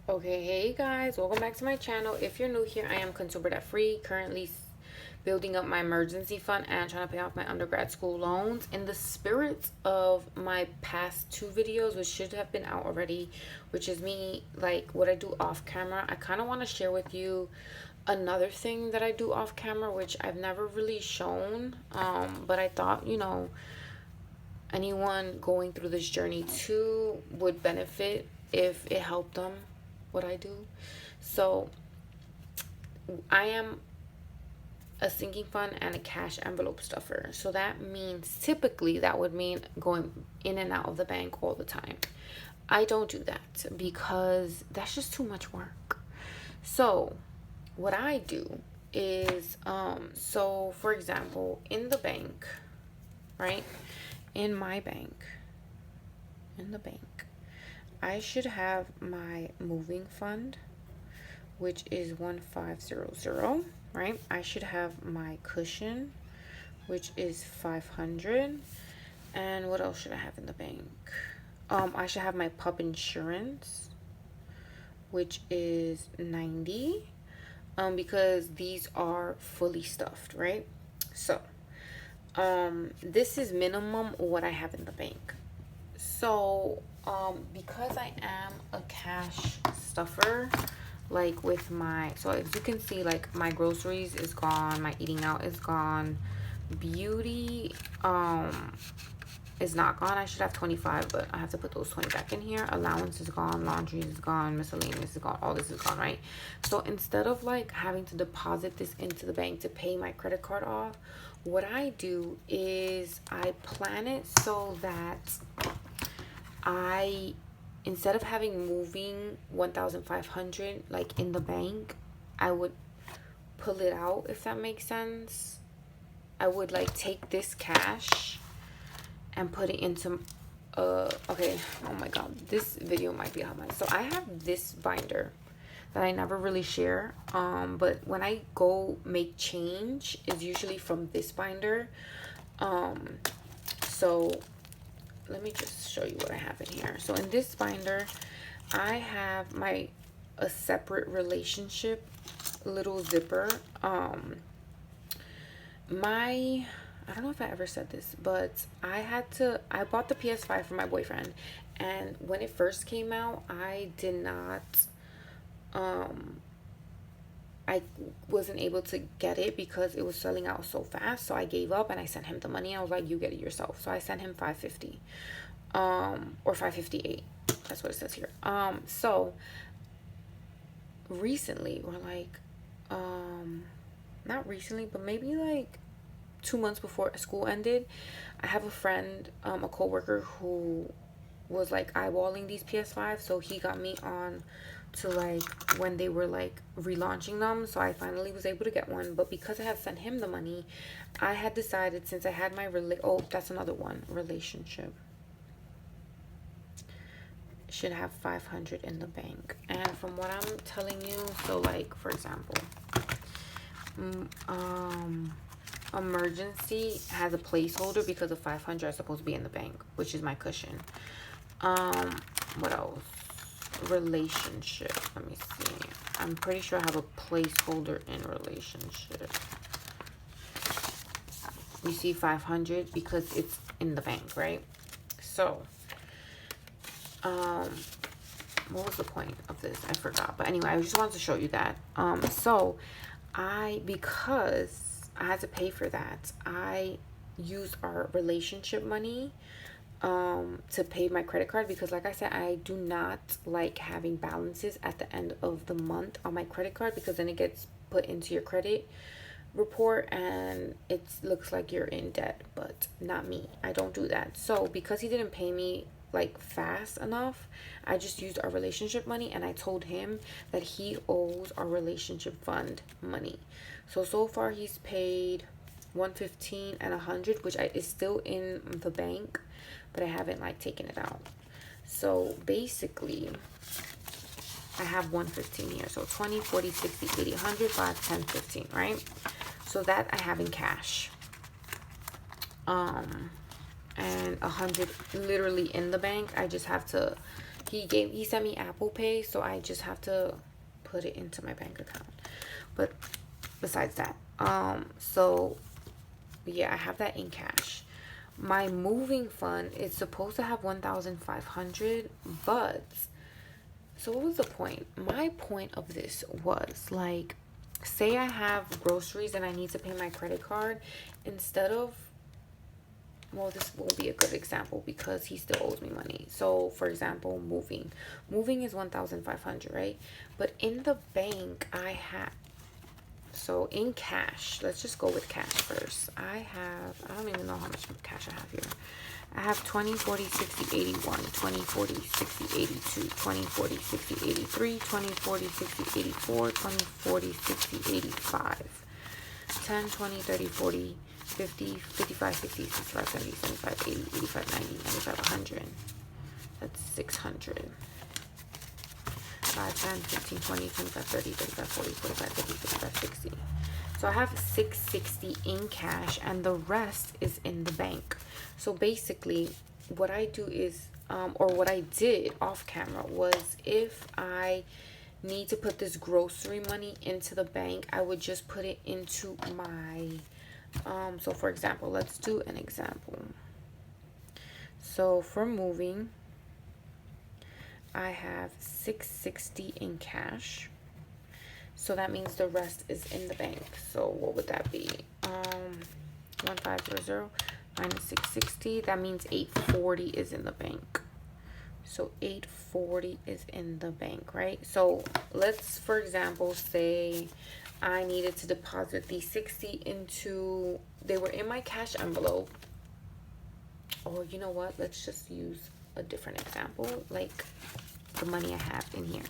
Okay, hey guys, welcome back to my channel. If you're new here, I am consumer debt free, currently building up my emergency fund and trying to pay off my undergrad school loans. In the spirit of my past two videos, which should have been out already, which is me, like what I do off camera, I kind of want to share with you another thing that I do off camera, which I've never really shown. But I thought, anyone going through this journey too would benefit if it helped them, what I do. So I am a sinking fund and a cash envelope stuffer. So that means typically that would mean going in and out of the bank all the time. I don't do that because that's just too much work. So what I do is so for example, in the bank, right? In my bank, in the bank, I should have my moving fund, which is 1500, right? I should have my cushion, which is 500. And what else should I have in the bank? I should have my pup insurance, which is 90, because these are fully stuffed, right? So this is minimum what I have in the bank. So because I am a cash stuffer, like with my, so as you can see, like my groceries is gone, my eating out is gone, beauty is not gone. I should have 25, but I have to put those 20 back in here. Allowance is gone, laundry is gone, miscellaneous is gone, all this is gone, right? So instead of like having to deposit this into the bank to pay my credit card off, what I do is I plan it so that instead of having moving 1500 like in the bank, I would pull it out, if that makes sense. I would like take this cash and put it into okay, oh my god, this video might be a hot mess. So I have this binder that I never really share, but when I go make change is usually from this binder. So let me just show you what I have in here. So in this binder, I have a separate relationship little zipper. I don't know if I ever said this, but I bought the PS5 for my boyfriend, and when it first came out, I did not, I wasn't able to get it because it was selling out so fast. So I gave up and I sent him the money. I was like, you get it yourself. So I sent him 550, or 558. That's what it says here. So recently, or like, not recently, but maybe like 2 months before school ended, I have a friend, a coworker who was like eyeballing these PS5, so he got me on to like when they were like relaunching them. So I finally was able to get one, but because I had sent him the money, I had decided, since I had my that's another one, relationship should have 500 in the bank. And from what I'm telling you, so like for example, emergency has a placeholder because of 500 is supposed to be in the bank, which is my cushion. What else? Relationship, let me see, I'm pretty sure I have a placeholder in relationship. You see 500 because it's in the bank, right? So what was the point of this? I forgot, but anyway, I just wanted to show you that. So because I had to pay for that, I used our relationship money to pay my credit card, because like I said, I do not like having balances at the end of the month on my credit card, because then it gets put into your credit report and it looks like you're in debt, but not me. I don't do that. So because he didn't pay me like fast enough, I just used our relationship money, and I told him that he owes our relationship fund money. So far he's paid 115 and 100, which is still in the bank, but I haven't like taken it out. So basically I have 115 here. So 20, 40, 60, 80, 100, 5, 10, 15, right? So that I have in cash. And 100 literally in the bank. I just have to He sent me Apple Pay, so I just have to put it into my bank account. But besides that, so yeah, I have that in cash. My moving fund is supposed to have 1,500, but so what was the point? My point of this was like, say I have groceries and I need to pay my credit card, instead of, well, this won't be a good example because he still owes me money. So for example, moving is 1,500, right? But in the bank I have, so in cash, let's just go with cash first. I don't even know how much cash I have here. I have 20, 40, 60, 81, 20, 40, 60, 82, 20, 40, 60, 83, 20, 40, 60, 84, 20, 40, 60, 85, 10, 20, 30, 40, 50, 55, 60, 65, 70, 75, 80, 85, 90, 95, 100. That's 600. 5, 10, 15, 20, 25, 30, 35, 40, 45, 50, 55, 60. So I have 660 in cash and the rest is in the bank. So basically what I do is, or what I did off camera was, if I need to put this grocery money into the bank, I would just put it into my, so for example, let's do an example. So for moving, I have 660 in cash. So that means the rest is in the bank. So what would that be? 1500 minus 660. That means 840 is in the bank. So 840 is in the bank, right? So let's, for example, say I needed to deposit these 60 into, they were in my cash envelope. Or you know what? Let's just use a different example, like the money I have in here.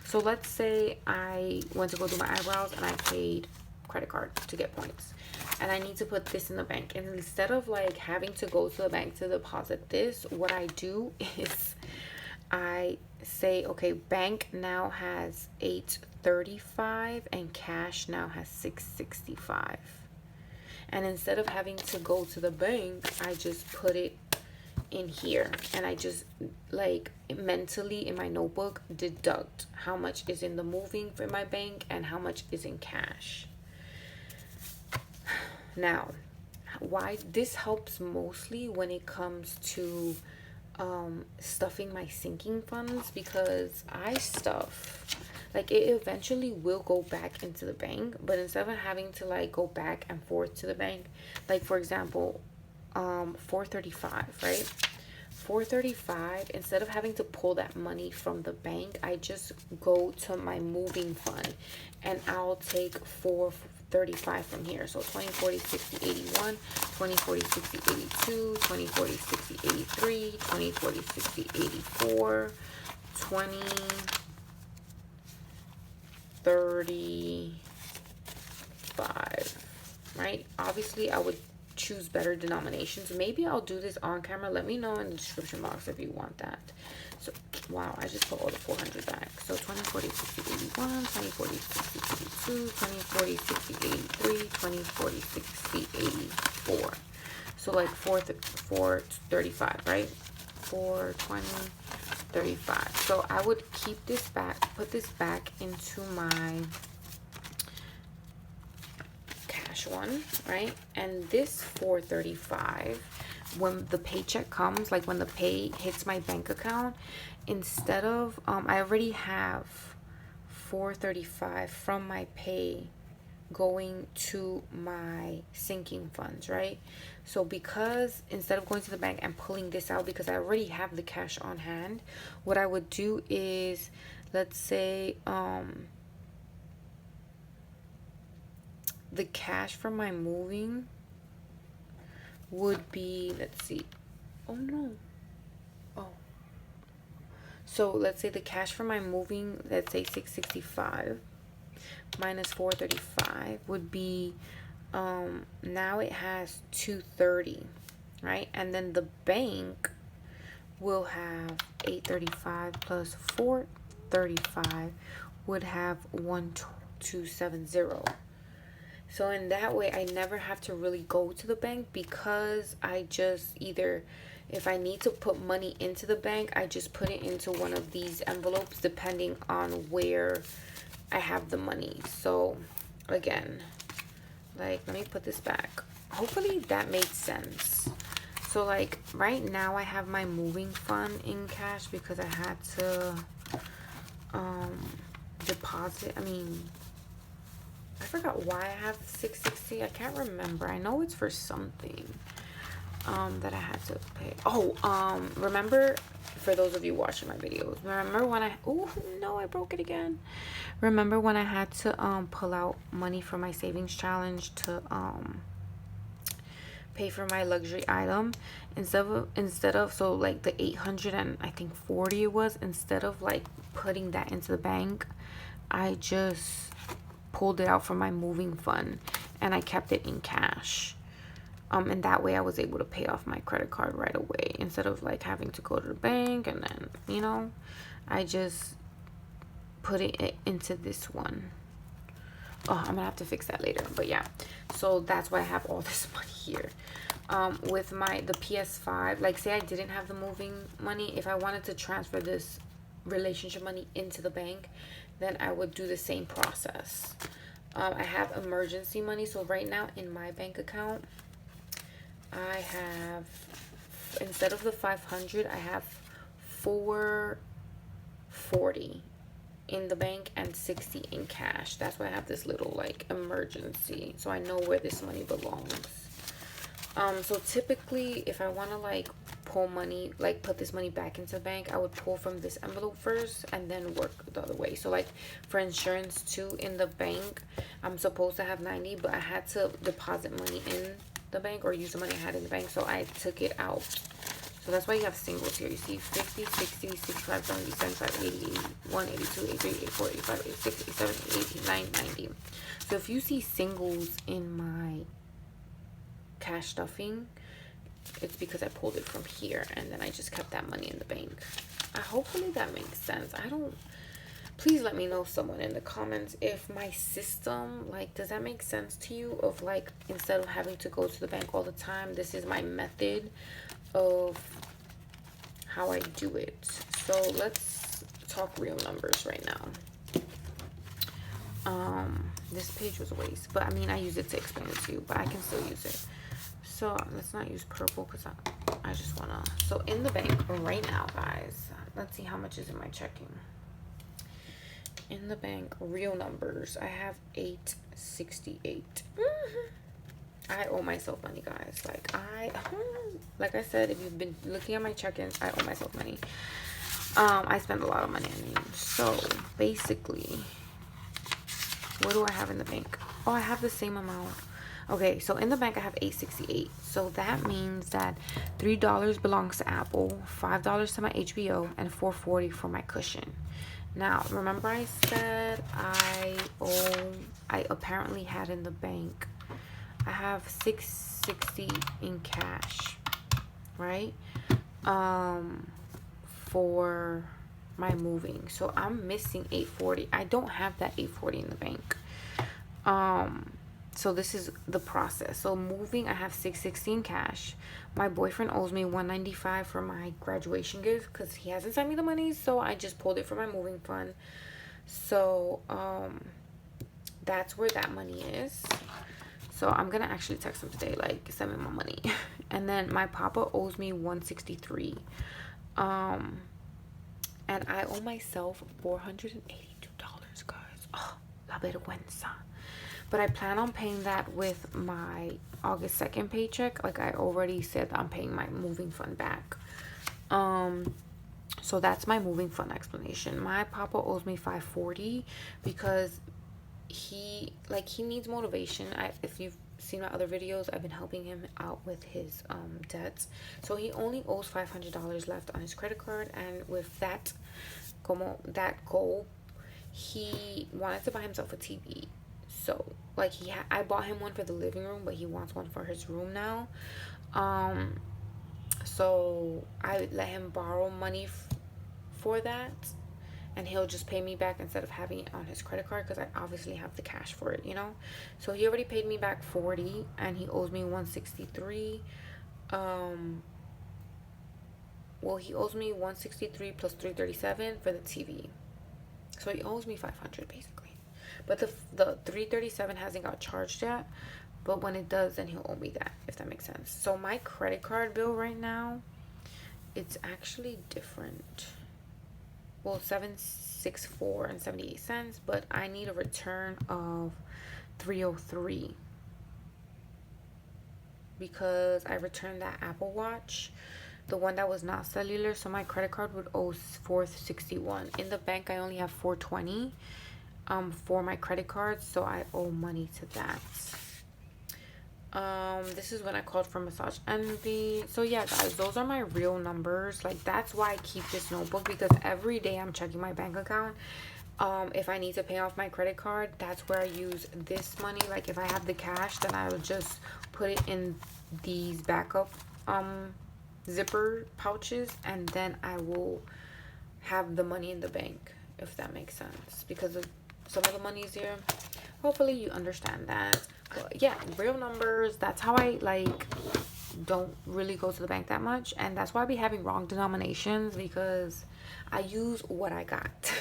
So let's say I went to go do my eyebrows and I paid credit card to get points, and I need to put this in the bank. And instead of like having to go to the bank to deposit this, what I do is I say, okay, bank now has 835 and cash now has 665. And instead of having to go to the bank, I just put it in here, and I just like mentally in my notebook deduct how much is in the moving for my bank and how much is in cash. Now, why this helps mostly when it comes to stuffing my sinking funds, because I stuff, like, it eventually will go back into the bank, but instead of having to like go back and forth to the bank, like for example, 435, right? 435, instead of having to pull that money from the bank, I just go to my moving fund and I'll take 435 from here. So 20, 40, 60, 81, 20, 40, 60, 82, 20, 40, 60, 83, 20, 40, 60, 84, 20, 35, right? Obviously I would choose better denominations. Maybe I'll do this on camera. Let me know in the description box if you want that. So wow, I just put all the 400 back. So 20, 40, 60, 81, 20, 40, 60, 82, 20, 40, 60, 83, 20, 40, 60, 84. So like 435, right? 420, 35. So I would keep this back, put this back into my one, right? And this 435, when the paycheck comes, like when the pay hits my bank account, instead of I already have 435 from my pay going to my sinking funds, right? So because instead of going to the bank and pulling this out, because I already have the cash on hand, what I would do is, let's say the cash from my moving would be, let's see, oh no, oh, so let's say the cash from my moving, let's say 665 minus 435 would be, now it has 230, right? And then the bank will have 835 plus 435 would have 1270. So in that way, I never have to really go to the bank, because I just either If I need to put money into the bank, I just put it into one of these envelopes depending on where I have the money. So again, like, let me put this back. Hopefully that made sense. So like right now I have my moving fund in cash because I had to deposit. I forgot why I have 660. I can't remember. I know it's for something that I had to pay. Remember, for those of you watching my videos, remember when I broke it again. Remember when I had to pull out money from my savings challenge to pay for my luxury item, instead of so like the 800 and I think 40 it was, instead of like putting that into the bank, I just pulled it out from my moving fund and I kept it in cash. And that way I was able to pay off my credit card right away instead of like having to go to the bank. And then, I just put it into this one. Oh, I'm gonna have to fix that later. But yeah, so that's why I have all this money here. With the PS5, like say I didn't have the moving money, if I wanted to transfer this relationship money into the bank, then I would do the same process. I have emergency money. So right now in my bank account, I have, instead of the 500, I have 440 in the bank and 60 in cash. That's why I have this little like emergency, so I know where this money belongs. So typically if I want to like pull money, like put this money back into the bank, I would pull from this envelope first and then work the other way. So like for insurance too, in the bank I'm supposed to have 90, but I had to deposit money in the bank or use the money I had in the bank, so I took it out. So that's why you have singles here. You see 50, 60, 65, 70, 75, 80, 81, 82, 83, 84, 85, 86, 87, 89, 90. So if you see singles in my cash stuffing, it's because I pulled it from here and then I just kept that money in the bank. Hopefully that makes sense. Please let me know, someone in the comments, if my system, like, does that make sense to you? Of like, instead of having to go to the bank all the time, this is my method of how I do it. So let's talk real numbers right now. This page was a waste, but I use it to explain it to you, but I can still use it. So let's not use purple because I just wanna. So in the bank right now, guys, let's see how much is in my checking. In the bank, real numbers, I have 868. I owe myself money, guys. Like I said, if you've been looking at my check-ins, I owe myself money. I spend a lot of money on names. So basically, what do I have in the bank? Oh, I have the same amount. Okay, so in the bank I have 868. So that means that $3 belongs to Apple, $5 to my HBO, and $4.40 for my cushion. Now, remember I said I apparently had in the bank, I have $660 in cash, right? For my moving. So I'm missing $840. I don't have that $840 in the bank. So this is the process. So moving, I have $660 in cash. My boyfriend owes me $195 for my graduation gift because he hasn't sent me the money, so I just pulled it from my moving fund. So that's where that money is. So I'm gonna actually text him today, like, send me my money. And then my papa owes me $163. And I owe myself $482, guys. Oh, la vergüenza. But I plan on paying that with my August 2nd paycheck. Like I already said, I'm paying my moving fund back. So that's my moving fund explanation. My papa owes me $540 because he needs motivation. If you've seen my other videos, I've been helping him out with his debts. So he only owes $500 left on his credit card, and with that goal, he wanted to buy himself a TV. So like I bought him one for the living room, but he wants one for his room now. So I let him borrow money for that, and he'll just pay me back instead of having it on his credit card because I obviously have the cash for it, So he already paid me back $40 and he owes me $163. Well, he owes me 163 plus 337 for the TV. So he owes me 500 basically. But the 337 hasn't got charged yet. But when it does, then he'll owe me that, if that makes sense. So my credit card bill right now, it's actually different. Well, 764 and 78 cents, but I need a return of 303 because I returned that Apple Watch, the one that was not cellular. So my credit card would owe 461. In the bank, I only have 420 for my credit card, so I owe money to that. This is when I called for Massage Envy. So yeah, guys, those are my real numbers. Like, that's why I keep this notebook, because every day I'm checking my bank account. If I need to pay off my credit card, that's where I use this money. Like, if I have the cash, then I will just put it in these backup zipper pouches, and then I will have the money in the bank, if that makes sense, because of some of the money's here. Hopefully you understand that. But yeah, real numbers. That's how I like don't really go to the bank that much, and that's why I be having wrong denominations, because I use what I got.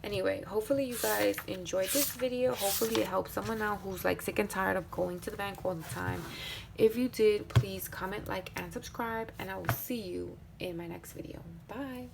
Anyway, hopefully you guys enjoyed this video. Hopefully it helps someone out who's like sick and tired of going to the bank all the time. If you did, please comment, like, and subscribe, and I will see you in my next video. Bye.